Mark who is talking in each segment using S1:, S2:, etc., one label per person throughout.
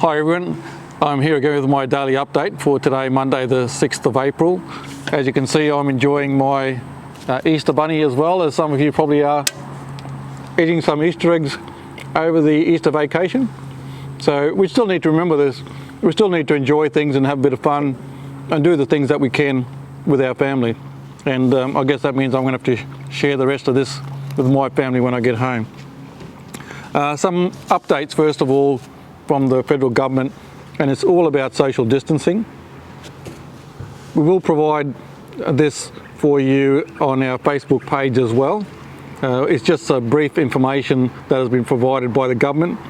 S1: Hi everyone, I'm here again with my daily update for today, Monday the 6th of April. As you can see, I'm enjoying my Easter bunny as well, as some of you probably are eating some Easter eggs over the Easter vacation. So we still need to remember this. We still need to enjoy things and have a bit of fun and do the things that we can with our family. And I guess that means I'm going to have to share the rest of this with my family when I get home. Some updates first of all from the federal government, and it's all about social distancing. We will provide this for you on our Facebook page as well. It's just a brief information that has been provided by the government.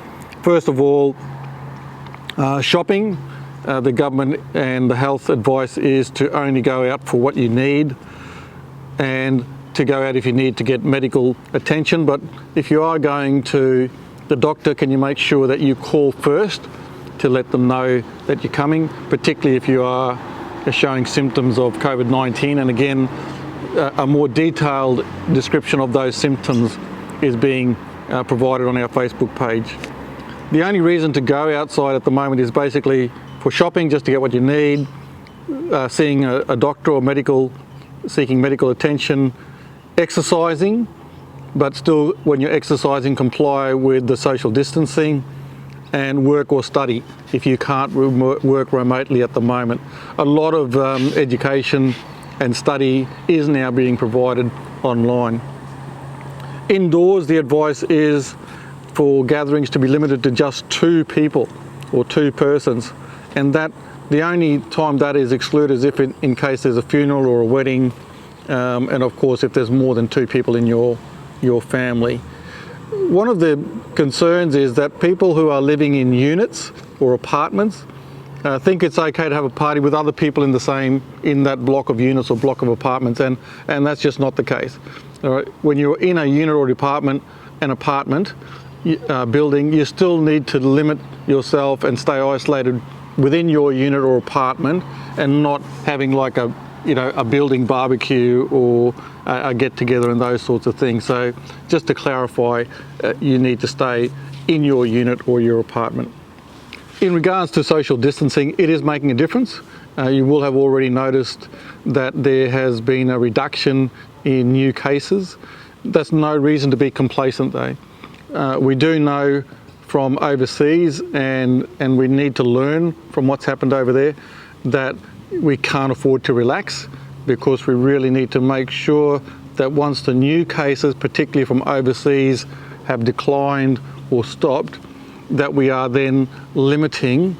S1: First of all, shopping. The government and the health advice is to only go out for what you need and to go out if you need to get medical attention. But if you are going to the doctor, can you make sure that you call first to let them know that you're coming, particularly if you are showing symptoms of COVID-19. And again, a more detailed description of those symptoms is being provided on our Facebook page. The only reason to go outside at the moment is basically for shopping, just to get what you need, seeing a doctor or seeking medical attention, exercising, but still when you're exercising comply with the social distancing, and work or study if you can't work remotely at the moment. A lot of education and study is now being provided online. Indoors, the advice is for gatherings to be limited to just 2 people or 2 persons, and that the only time that is excluded is if in case there's a funeral or a wedding, and of course if there's more than 2 people in your family. One of the concerns is that people who are living in units or apartments think it's okay to have a party with other people in that block of units or block of apartments, and that's just not the case. All right? When you're in a unit or an apartment building, you still need to limit yourself and stay isolated within your unit or apartment, and not having like a building barbecue or a get together and those sorts of things. So just to clarify, you need to stay in your unit or your apartment. In regards to social distancing, it is making a difference. You will have already noticed that there has been a reduction in new cases. That's no reason to be complacent though. We do know from overseas, and we need to learn from what's happened over there, that we can't afford to relax, because we really need to make sure that once the new cases, particularly from overseas, have declined or stopped, that we are then limiting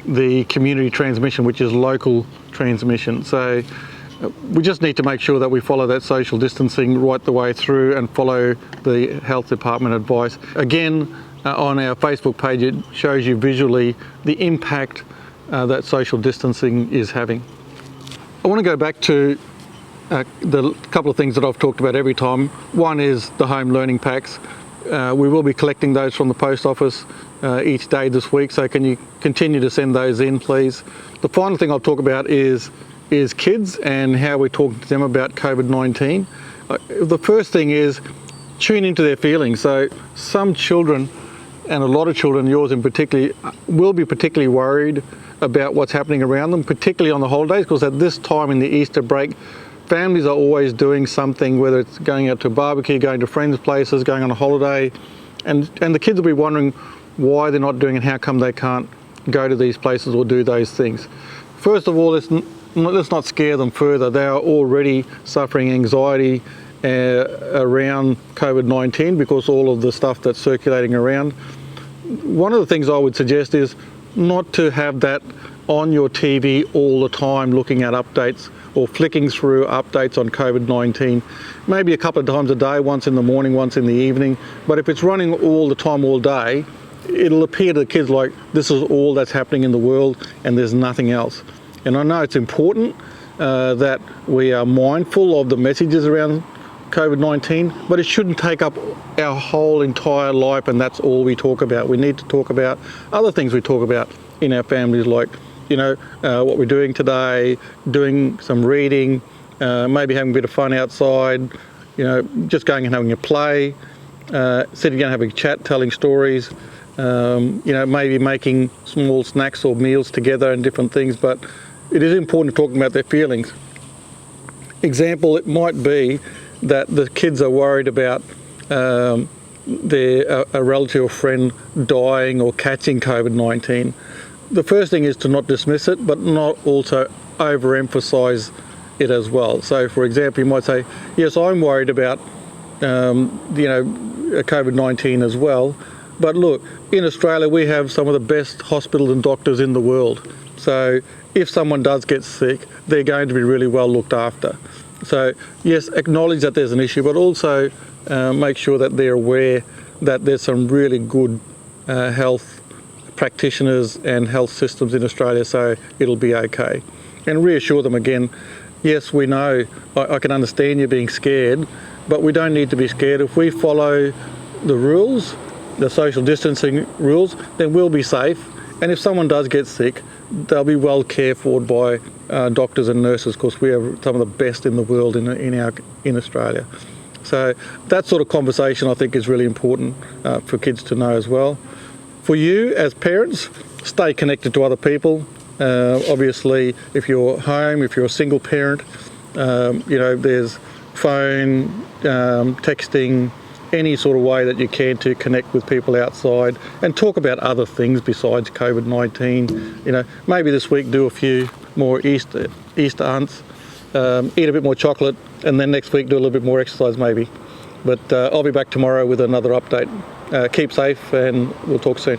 S1: the community transmission, which is local transmission. So we just need to make sure that we follow that social distancing right the way through and follow the health department advice. Again, on our Facebook page, it shows you visually the impact that social distancing is having. I want to go back to the couple of things that I've talked about every time. One is the home learning packs. We will be collecting those from the post office each day this week, so can you continue to send those in, please? The final thing I'll talk about is kids and how we're talking to them about COVID-19. The first thing is tune into their feelings. So some children, and a lot of children, yours in particular, will be particularly worried about what's happening around them, particularly on the holidays, because at this time in the Easter break, families are always doing something, whether it's going out to a barbecue, going to friends' places, going on a holiday, and the kids will be wondering why they're not doing it, how come they can't go to these places or do those things. First of all, let's not scare them further. They are already suffering anxiety around COVID-19 because all of the stuff that's circulating around. One of the things I would suggest is not to have that on your TV all the time, looking at updates or flicking through updates on COVID-19. Maybe a couple of times a day, once in the morning, once in the evening. But if it's running all the time, all day, it'll appear to the kids like this is all that's happening in the world and there's nothing else. And I know it's important that we are mindful of the messages around COVID-19, but it shouldn't take up our whole entire life and that's all we talk about. We need to talk about other things we talk about in our families, like what we're doing today, doing some reading, maybe having a bit of fun outside, just going and having a play, sitting down having a chat, telling stories, you know, maybe making small snacks or meals together and different things, but it is important to talk about their feelings. Example, it might be that the kids are worried about a relative or friend dying or catching COVID-19. The first thing is to not dismiss it, but not also overemphasize it as well. So for example, you might say, yes, I'm worried about COVID-19 as well, but look, in Australia we have some of the best hospitals and doctors in the world. So if someone does get sick, they're going to be really well looked after. So yes, acknowledge that there's an issue, but also make sure that they're aware that there's some really good health practitioners and health systems in Australia, so it'll be okay. And reassure them again, yes, we know, I can understand you being scared, but we don't need to be scared. If we follow the rules, the social distancing rules, then we'll be safe. And if someone does get sick, they'll be well cared for by doctors and nurses, because we have some of the best in the world in Australia. So that sort of conversation I think is really important for kids to know as well. For you as parents, stay connected to other people. Obviously, if you're home, if you're a single parent, there's phone, texting, any sort of way that you can to connect with people outside and talk about other things besides COVID-19. Maybe this week do a few more Easter hunts, eat a bit more chocolate, and then next week do a little bit more exercise maybe. But I'll be back tomorrow with another update. Keep safe and we'll talk soon.